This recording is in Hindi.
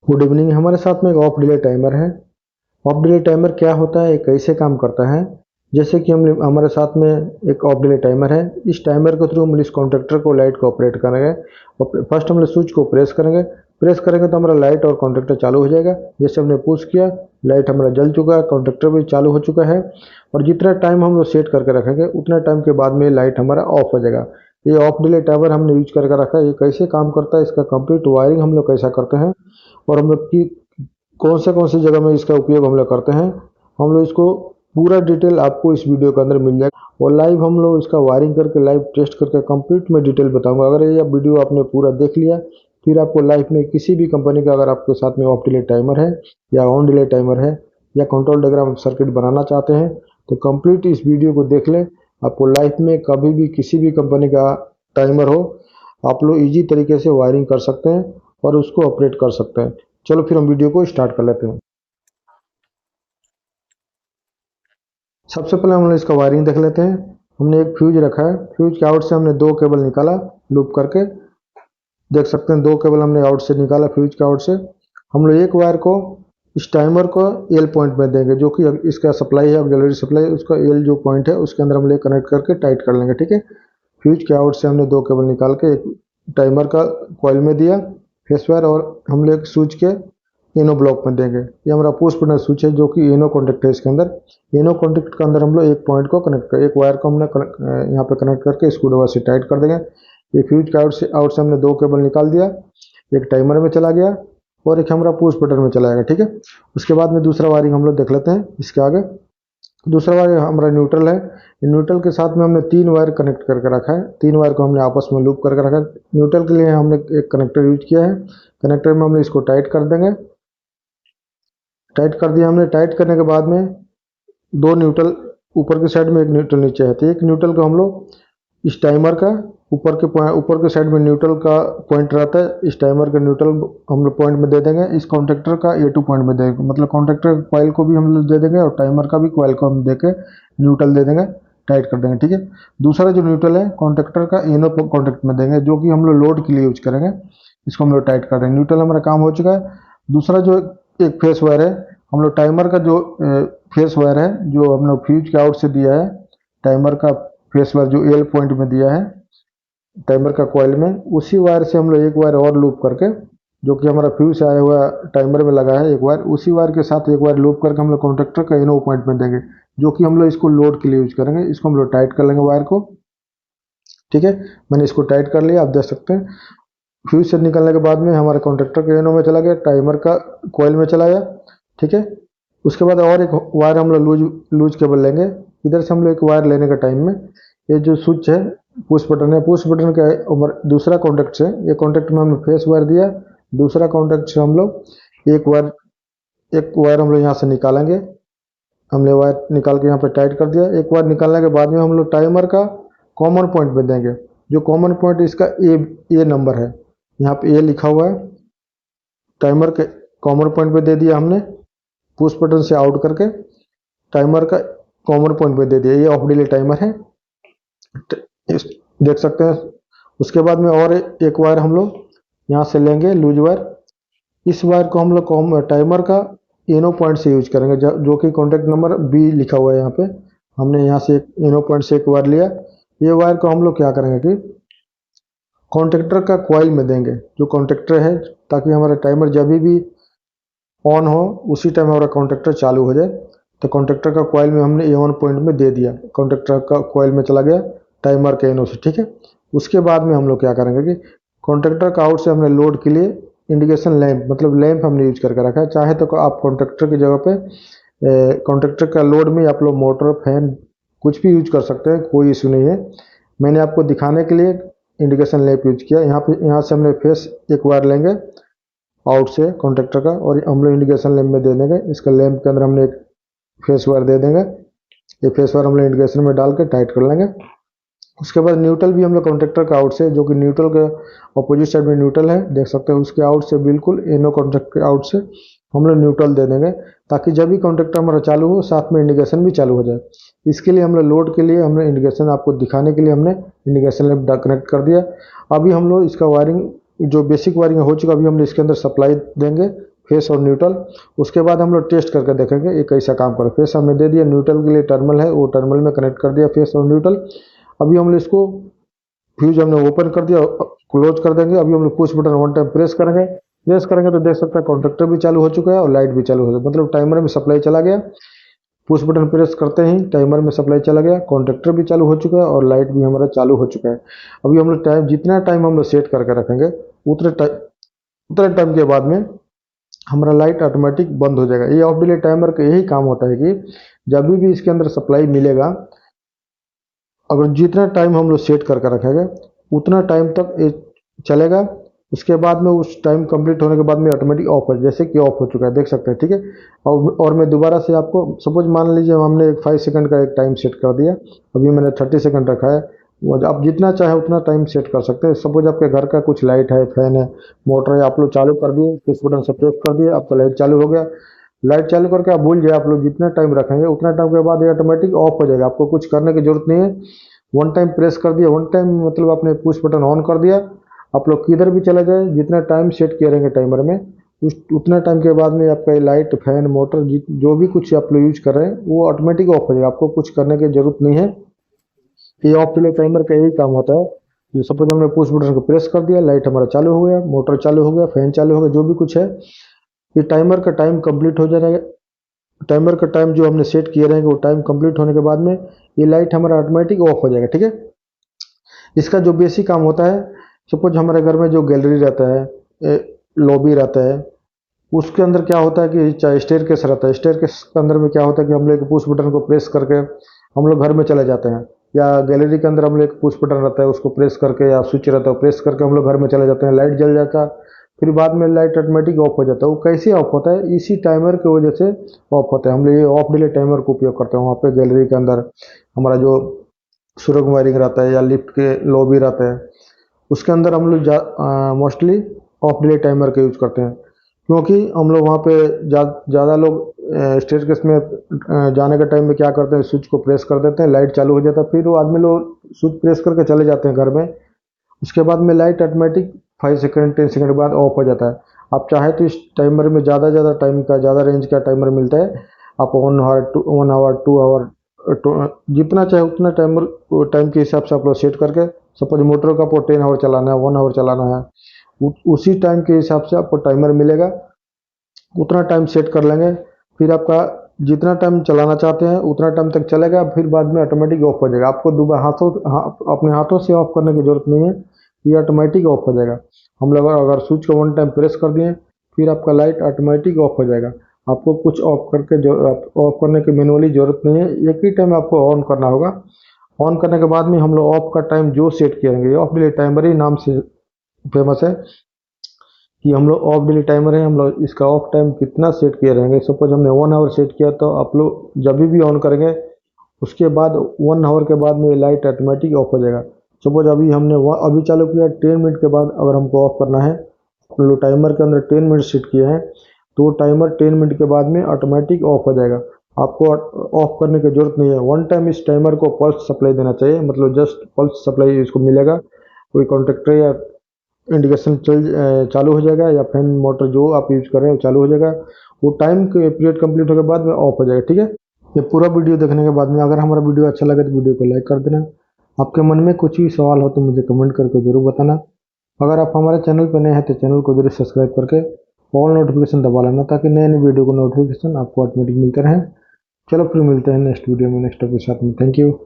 Good evening. हमारे साथ में एक ऑफ डिले टाइमर है। ऑफ डिले टाइमर क्या होता है, ये कैसे काम करता है? जैसे कि हम हमारे साथ में एक ऑफ डिले टाइमर है। इस टाइमर के थ्रू हम इस कॉन्ट्रैक्टर को लाइट को ऑपरेट करेंगे। और फर्स्ट हम स्विच को प्रेस करेंगे तो हमारा लाइट और कॉन्ट्रैक्टर चालू हो जाएगा। जैसे हमने पुश किया, लाइट हमारा जल चुका है, कॉन्ट्रैक्टर भी चालू हो चुका है। और जितना टाइम हम लोग सेट करके रखेंगे उतना टाइम के बाद में लाइट हमारा ऑफ हो जाएगा। ये ऑफ डिले टाइमर हमने यूज करके रखा है। ये कैसे काम करता है, इसका कंप्लीट वायरिंग हम लोग कैसा करते हैं और हम लोग की कौन से जगह में इसका उपयोग हम लोग करते हैं, हम लोग इसको पूरा डिटेल आपको इस वीडियो के अंदर मिल जाएगा। और लाइव हम लोग इसका वायरिंग करके लाइव टेस्ट करके कंप्लीट में डिटेल बताऊंगा। अगर ये वीडियो आपने पूरा देख लिया, फिर आपको लाइफ में किसी भी कंपनी का अगर आपके साथ में ऑफ डिले टाइमर है या ऑन डिले टाइमर है या कंट्रोल डायग्राम सर्किट बनाना चाहते हैं तो कंप्लीट इस वीडियो को देख लें। आपको लाइफ में कभी भी किसी भी कंपनी का टाइमर हो, आप लोग ईजी तरीके से वायरिंग कर सकते हैं और उसको ऑपरेट कर सकते हैं। चलो फिर हम वीडियो को स्टार्ट कर लेते हैं। सबसे पहले हम लोग इसका वायरिंग देख लेते हैं। हमने एक फ्यूज रखा है, फ्यूज के आउट से हमने दो केबल निकाला लूप करके। देख सकते हैं दो केबल हमने आउट से निकाला फ्यूज के आउट से। हम लोग एक वायर को इस टाइमर को एल पॉइंट में देंगे, जो कि इसका सप्लाई है, ऑक्सिलरी सप्लाई, उसका एल जो पॉइंट है उसके अंदर हम लोग कनेक्ट करके टाइट कर लेंगे। ठीक है, फ्यूज के आउट से हमने दो केबल निकाल के एक टाइमर का कॉइल में दिया फेस वायर, और हम लोग स्विच के एनो ब्लॉक में देंगे। ये हमारा पोस्ट बटन स्विच है जो कि एनो कॉन्टेक्ट है। इसके अंदर एनो कॉन्टेक्ट के अंदर हम लोग एक पॉइंट को कनेक्ट कर, एक वायर को हमने यहाँ पे कनेक्ट करके स्क्रू ड्राइवर से टाइट कर देंगे। ये फ्यूज के आउट से हमने दो केबल निकाल दिया, एक टाइमर में चला गया और एक हमारा पुश बटन में चला जाएगा। ठीक है, उसके बाद में दूसरा वायरिंग हम लोग देख लेते हैं इसके आगे। दूसरा वायर हमारा न्यूट्रल है। न्यूट्रल के साथ में हमने तीन वायर कनेक्ट करके रखा है। तीन वायर को हमने आपस में लूप करके रखा है। न्यूट्रल के लिए हमने एक कनेक्टर यूज किया है। कनेक्टर में हमने इसको टाइट कर देंगे। टाइट कर दिया हमने। टाइट करने के बाद में दो न्यूट्रल ऊपर के साइड में, एक न्यूट्रल नीचे है, तो एक न्यूट्रल को हम लोग इस टाइमर का ऊपर के साइड में न्यूट्रल का पॉइंट रहता है, इस टाइमर का न्यूट्रल हम लोग पॉइंट में दे देंगे। इस कॉन्ट्रैक्टर का A2 पॉइंट में देंगे, मतलब कॉन्ट्रैक्टर कॉइल को भी हम लोग दे देंगे और टाइमर का भी कॉइल को हम दे के न्यूट्रल दे देंगे, टाइट कर देंगे। ठीक है, दूसरा जो न्यूट्रल है कॉन्ट्रैक्टर का एनो कॉन्टैक्ट में देंगे, जो कि हम लोग लोड के लिए यूज करेंगे। इसको हम लोग टाइट कर देंगे। न्यूट्रल हमारा काम हो चुका है। दूसरा जो एक फेस वायर है, हम लोग टाइमर का जो फेस वायर है जो हम लोग फ्यूज के आउट से दिया है, टाइमर का फेस वायर जो एल पॉइंट में दिया है टाइमर का कॉइल में, उसी वायर से हम लोग एक वायर और लूप करके, जो कि हमारा फ्यूज से आया हुआ टाइमर में लगा है एक वायर, उसी वायर के साथ एक वायर लूप करके हम लोग कॉन्ट्रैक्टर का एनो पॉइंट में देंगे, जो कि हम लोग इसको लोड के लिए यूज करेंगे। इसको हम लोग टाइट कर लेंगे वायर को। ठीक है, मैंने इसको टाइट कर लिया, आप देख सकते हैं। फ्यूज से निकलने के बाद में हमारे कॉन्ट्रैक्टर के एनो में चला गया, टाइमर का कॉइल में चला गया। ठीक है, उसके बाद और एक वायर हम लोग लूज केबल लेंगे। इधर से हम लोग एक वायर लेने का टाइम में ये जो स्विच है पुश बटन है, पुश बटन का दूसरा कॉन्टैक्ट से, एक कॉन्टैक्ट में हमने फेस वायर दिया, दूसरा कॉन्टैक्ट से हम लोग एक वायर हम लोग यहाँ से निकालेंगे। हमने वायर निकाल के यहाँ पे टाइट कर दिया। एक वायर निकालने के बाद में हम लोग टाइमर का कॉमन पॉइंट में देंगे, जो कॉमन पॉइंट इसका ए नंबर है, यहाँ पे ए लिखा हुआ है। टाइमर के कॉमन पॉइंट पे दे दिया हमने, पुश बटन से आउट करके टाइमर का कॉमन पॉइंट पे दे दिया। ये ऑफ डिले टाइमर है, देख सकते हैं। उसके बाद में और एक वायर हम लोग यहाँ से लेंगे, लूज वायर। इस वायर को हम लोग टाइमर का एनो पॉइंट से यूज करेंगे, जो कि कॉन्टैक्ट नंबर बी लिखा हुआ है यहाँ पे। हमने यहाँ से एक एनो पॉइंट से एक वायर लिया। ये वायर को हम लोग क्या करेंगे कि कॉन्ट्रैक्टर का कॉइल में देंगे, जो कॉन्ट्रैक्टर है, ताकि हमारा टाइमर जब भी ऑन हो उसी टाइम हमारा कॉन्ट्रैक्टर चालू हो जाए। तो कॉन्ट्रैक्टर का कॉइल में हमने A1 पॉइंट में दे दिया, कॉन्ट्रैक्टर का कॉइल में चला गया टाइमर के एनो से। ठीक है, उसके बाद में हम लोग क्या करेंगे कि कॉन्ट्रैक्टर का आउट से हमने लोड के लिए इंडिकेशन लैंप, मतलब लैंप हमने यूज करके रखा है। चाहे तो आप कॉन्ट्रैक्टर की जगह पे कॉन्ट्रैक्टर का लोड में आप लोग मोटर फैन कुछ भी यूज कर सकते हैं, कोई इशू नहीं है। मैंने आपको दिखाने के लिए इंडिकेशन लैंप यूज किया। यहाँ से हमने फेस एक वायर लेंगे आउट से कॉन्ट्रैक्टर का, और हम लोग इंडिकेशन लैंप में दे देंगे। इसका लैंप के अंदर हमने एक फेस वायर दे देंगे। ये फेस वायर हम लोग इंडिकेशन में डाल के टाइट कर लेंगे। उसके बाद न्यूट्रल भी हम लोग कॉन्ट्रैक्टर का आउट से, जो कि न्यूट्रल के अपोजिट साइड में न्यूट्रल है, देख सकते हैं, उसके आउट से बिल्कुल एनो कॉन्ट्रैक्टर के आउट से हम लोग न्यूट्रल दे देंगे, ताकि जब भी कॉन्ट्रैक्टर हमारा चालू हो साथ में इंडिकेशन भी चालू हो जाए। इसके लिए हम लोग लोड के लिए हमने इंडिकेशन आपको दिखाने के लिए हमने इंडिकेशन लैंप कनेक्ट कर दिया। अभी हम लोग इसका वायरिंग जो बेसिक वायरिंग हो चुका, अभी हम इसके अंदर सप्लाई देंगे। फेस और न्यूट्रल। उसके बाद हम लोग टेस्ट करके देखेंगे ये कैसा काम करे। फेस हमने दे दिया, न्यूट्रल के लिए टर्मिनल है, वो टर्मिनल में कनेक्ट कर दिया फेस और न्यूट्रल। अभी हम लोग इसको फ्यूज हमने ओपन कर दिया, क्लोज कर देंगे। अभी हम लोग push button one time press करेंगे। प्रेस करेंगे तो देख सकते हैं कॉन्ट्रैक्टर भी चालू हो चुका है और लाइट भी चालू हो गया, मतलब टाइमर में सप्लाई चला गया। पुश बटन प्रेस करते ही टाइमर में सप्लाई चला गया, कॉन्ट्रैक्टर भी चालू हो चुका है और लाइट भी हमारा चालू हो चुका है। अभी हम लोग टाइम जितना टाइम हम लोग सेट करके रखेंगे उतने टाइम के बाद में हमारा लाइट ऑटोमेटिक बंद हो जाएगा। ये ऑफ डिले टाइमर का यही काम होता है कि जब भी इसके अंदर सप्लाई मिलेगा, अगर जितना टाइम हम लोग सेट करके रखेंगे उतना टाइम तक ये चलेगा। उसके बाद में उस टाइम कंप्लीट होने के बाद में ऑटोमेटिक ऑफ हो, जैसे कि ऑफ हो चुका है, देख सकते हैं, ठीक है। और मैं दोबारा से आपको सपोज मान लीजिए हमने एक 5 सेकंड का एक टाइम सेट कर दिया, अभी मैंने 30 सेकंड रखा है। आप जितना चाहे उतना टाइम सेट कर सकते हैं। सपोज आपके घर का कुछ लाइट है, फैन है, मोटर है, आप लोग चालू कर दिए, पुश बटन से प्रेस कर दिए, आपका लाइट चालू हो गया। लाइट चालू करके आप भूल जाए, आप लोग जितना टाइम रखेंगे उतना टाइम के बाद ये ऑटोमेटिक ऑफ हो जाएगा, आपको कुछ करने की जरूरत नहीं है। वन टाइम प्रेस कर दिया, वन टाइम मतलब आपने पुश बटन ऑन कर दिया, आप लोग किधर भी चले जाए, जितना टाइम सेट किए रहेंगे टाइमर में उतना टाइम के बाद में आपका लाइट, फैन, मोटर जो भी कुछ आप लोग यूज कर रहे हैं वो ऑटोमेटिक ऑफ हो जाएगा, आपको कुछ करने की जरूरत नहीं है। ये ऑफ डिले टाइमर का यही काम होता है। जो सपोज हमने पुश बटन को प्रेस कर दिया, लाइट हमारा चालू हो गया, मोटर चालू हो गया, फैन चालू हो गया, जो भी कुछ है, ये टाइमर का टाइम कंप्लीट हो जाएगा। टाइमर का टाइम जो हमने सेट किए रहेंगे वो टाइम कंप्लीट होने के बाद में ये लाइट हमारा ऑटोमेटिक ऑफ हो जाएगा, ठीक है। इसका जो बेसिक काम होता है, सपोज हमारे घर में जो गैलरी रहता है, लॉबी रहता है, उसके अंदर क्या होता है कि चाहे स्टेयर केस रहता है, स्टेयर केस के अंदर में क्या होता है कि हम लोग पुश बटन को प्रेस करके हम लोग घर में चले जाते हैं, या गैलरी के अंदर हम लोग पुश बटन रहता है उसको प्रेस करके, या स्विच रहता है प्रेस करके हम लोग घर में चले जाते हैं, लाइट जल जाता है, फिर बाद में लाइट ऑटोमेटिक ऑफ हो जाता है। वो कैसे ऑफ होता है, इसी टाइमर की वजह से ऑफ होता है। हम लोग ये ऑफ डिले टाइमर का उपयोग करते हैं। वहाँ पे गैलरी के अंदर हमारा जो सुरंग वायरिंग रहता है या लिफ्ट के लॉबी रहता है, उसके अंदर हम लोग मोस्टली ऑफ डिले टाइमर का यूज करते हैं, क्योंकि हम लोग वहाँ पे ज़्यादा लोग स्टेयरकेस में जाने के टाइम में क्या करते हैं, स्विच को प्रेस कर देते हैं, लाइट चालू हो जाता है, फिर वो आदमी लोग स्विच प्रेस करके चले जाते हैं घर में। उसके बाद में लाइट ऑटोमेटिक 5 सेकंड 10 सेकंड बाद ऑफ हो जाता है। आप चाहे तो इस टाइमर में ज़्यादा टाइम का, ज़्यादा रेंज का टाइमर मिलता है। आप 1 आवर 2 आवर जितना चाहे उतना टाइम के हिसाब से आप लोग सेट करके, सपोज मोटर का आपको 10 आवर चलाना है, 1 आवर चलाना है, उसी टाइम के हिसाब से आपको टाइमर मिलेगा, उतना टाइम सेट कर लेंगे। फिर आपका जितना टाइम चलाना चाहते हैं उतना टाइम तक चलेगा, फिर बाद में ऑटोमेटिक ऑफ हो जाएगा। आपको दोबारा अपने हाथों से ऑफ करने की जरूरत नहीं है, ये ऑटोमेटिक ऑफ हो जाएगा। हम लोग अगर स्विच को वन टाइम प्रेस कर दिए, फिर आपका लाइट ऑटोमेटिक ऑफ हो जाएगा। आपको कुछ ऑफ करने की मैनुअली जरूरत नहीं है, एक ही टाइम आपको ऑन करना होगा। ऑन करने के बाद में हम लोग ऑफ का टाइम जो सेट किएंगे, ऑफ डिले टाइमर ही नाम से फेमस है कि हम लोग ऑफ डिले टाइमर है, हम लोग इसका ऑफ टाइम कितना सेट किए रहेंगे। सपोज हमने 1 आवर सेट किया, तो आप लोग जब भी ऑन करेंगे उसके बाद 1 आवर के बाद में लाइट ऑटोमेटिक ऑफ हो जाएगा। सपोज अभी हमने अभी चालू किया, 10 मिनट के बाद अगर हमको ऑफ करना है, हम लोग टाइमर के अंदर 10 मिनट सेट किए हैं, तो टाइमर 10 मिनट के बाद में ऑटोमेटिक ऑफ हो जाएगा। आपको ऑफ करने की जरूरत नहीं है। वन टाइम इस टाइमर को पल्स सप्लाई देना चाहिए, मतलब जस्ट पल्स सप्लाई इसको मिलेगा। कोई कॉन्ट्रैक्टर या इंडिकेशन चालू हो जाएगा, या फैन मोटर जो आप यूज कर रहे हैं वो चालू हो जाएगा। वो टाइम के पीरियड कंप्लीट होने के बाद में ऑफ हो जाएगा, ठीक है। ये पूरा वीडियो देखने के बाद में अगर हमारा वीडियो अच्छा लगे तो वीडियो को लाइक कर देना। आपके मन में कुछ भी सवाल हो तो मुझे कमेंट करके जरूर बताना। अगर आप हमारे चैनल पर नए हैं तो चैनल को जरूर सब्सक्राइब करके ऑल नोटिफिकेशन दबा लेना, ताकि नए नए वीडियो को नोटिफिकेशन आपको ऑटोमेटिक मिलते रहें। चलो फिर मिलते हैं नेक्स्ट वीडियो में नेक्स्ट टॉपिक के साथ में। Thank you.